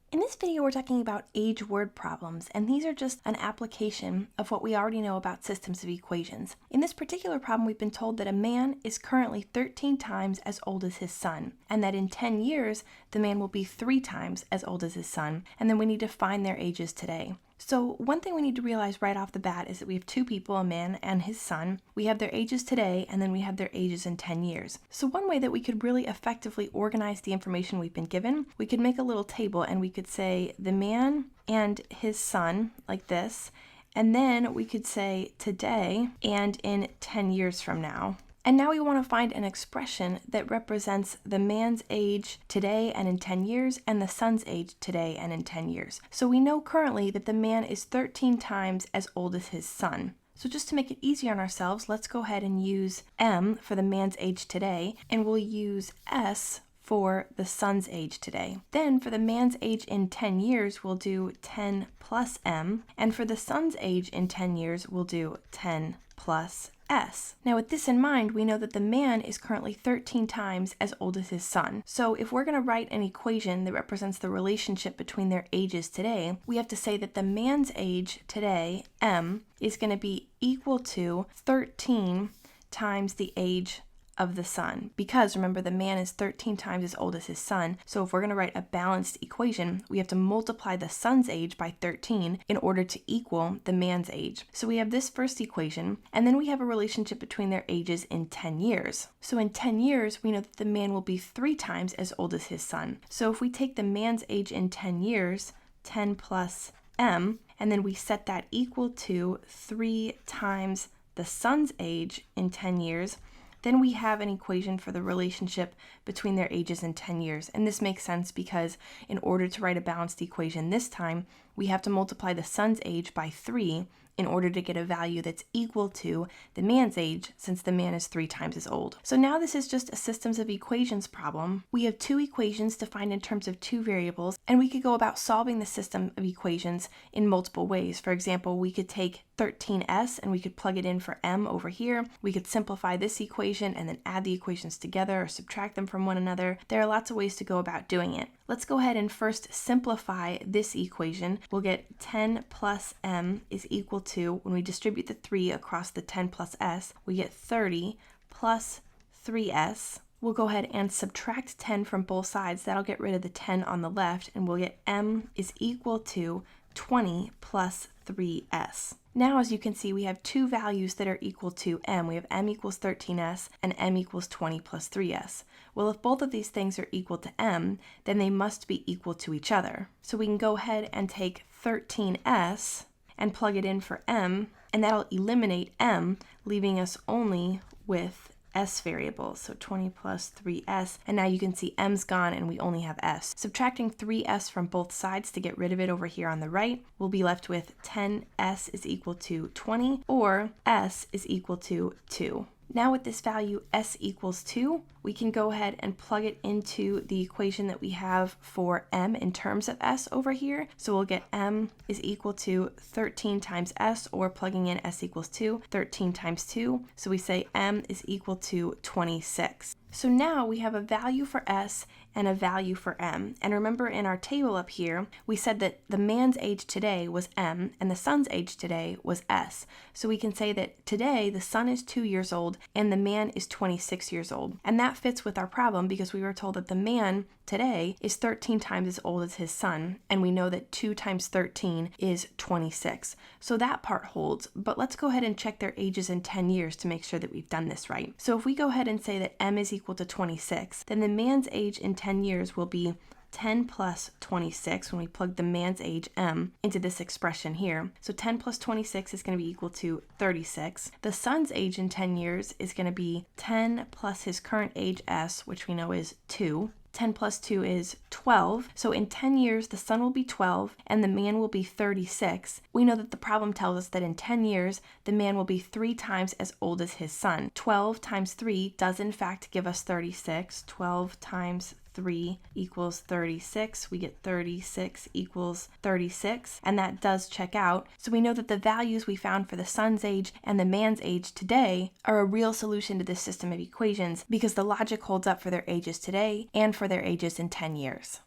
In this video, we're talking about age word problems, and these are just an application of what we already know about systems of equations. In this particular problem, we've been told that a man is currently 13 times as old as his son, and that in 10 years, the man will be 3 times as old as his son, and then we need to find their ages today. So one thing we need to realize right off the bat is that we have two people, a man and his son. We have their ages today, and then we have their ages in 10 years. So one way that we could really effectively organize the information we've been given, we could make a little table and we could say the man and his son, like this, and then we could say today and in 10 years from now. And now we want to find an expression that represents the man's age today and in 10 years and the son's age today and in 10 years. So we know currently that the man is 13 times as old as his son. So just to make it easier on ourselves, let's go ahead and use M for the man's age today, and we'll use S for the son's age today. Then for the man's age in 10 years, we'll do 10 plus M, and for the son's age in 10 years, we'll do 10 plus S. Now with this in mind, we know that the man is currently 13 times as old as his son. So if we're going to write an equation that represents the relationship between their ages today, we have to say that the man's age today, M, is going to be equal to 13 times the age of the son, because remember the man is 13 times as old as his son. So if we're going to write a balanced equation, we have to multiply the son's age by 13 in order to equal the man's age. So we have this first equation, and then we have a relationship between their ages in 10 years. So in 10 years, we know that the man will be 3 times as old as his son. So if we take the man's age in 10 years, 10 plus M, and then we set that equal to 3 times the son's age in 10 years, then we have an equation for the relationship between their ages in 10 years. And this makes sense because in order to write a balanced equation this time, we have to multiply the son's age by 3 in order to get a value that's equal to the man's age, since the man is 3 times as old. So now this is just a systems of equations problem. We have 2 equations defined in terms of 2 variables, and we could go about solving the system of equations in multiple ways. For example, we could take 13s and we could plug it in for M over here. We could simplify this equation and then add the equations together or subtract them from one another. There are lots of ways to go about doing it. Let's go ahead and first simplify this equation. We'll get 10 plus M is equal to, when we distribute the 3 across the 10 plus S, we get 30 plus 3S. We'll go ahead and subtract 10 from both sides. That'll get rid of the 10 on the left, and we'll get M is equal to 20 plus 3S. Now, as you can see, we have 2 values that are equal to M. We have M equals 13S and M equals 20 plus 3S. Well, if both of these things are equal to M, then they must be equal to each other. So we can go ahead and take 13S and plug it in for M, and that'll eliminate M, leaving us only with S variables, so 20 plus 3S, and now you can see M's gone and we only have S. Subtracting 3S from both sides to get rid of it over here on the right, we'll be left with 10S is equal to 20, or S is equal to 2. Now with this value S equals 2, we can go ahead and plug it into the equation that we have for M in terms of S over here. So we'll get M is equal to 13 times S, or plugging in S equals 2, 13 times 2. So we say M is equal to 26. So now we have a value for S and a value for M. And remember, in our table up here, we said that the man's age today was M and the son's age today was S. So we can say that today the son is 2 years old and the man is 26 years old. And that fits with our problem because we were told that the man today is 13 times as old as his son, and we know that 2 times 13 is 26. So that part holds, but let's go ahead and check their ages in 10 years to make sure that we've done this right. So if we go ahead and say that M is equal to 26, then the man's age in 10 years will be 10 plus 26 when we plug the man's age M into this expression here. So 10 plus 26 is going to be equal to 36. The son's age in 10 years is going to be 10 plus his current age S, which we know is 2. 10 plus 2 is 12. So in 10 years, the son will be 12 and the man will be 36. We know that the problem tells us that in 10 years, the man will be 3 times as old as his son. 12 times 3 does in fact give us 36. 12 times 3 equals 36. We get 36 equals 36, and that does check out. So we know that the values we found for the son's age and the man's age today are a real solution to this system of equations because the logic holds up for their ages today and for their ages in 10 years.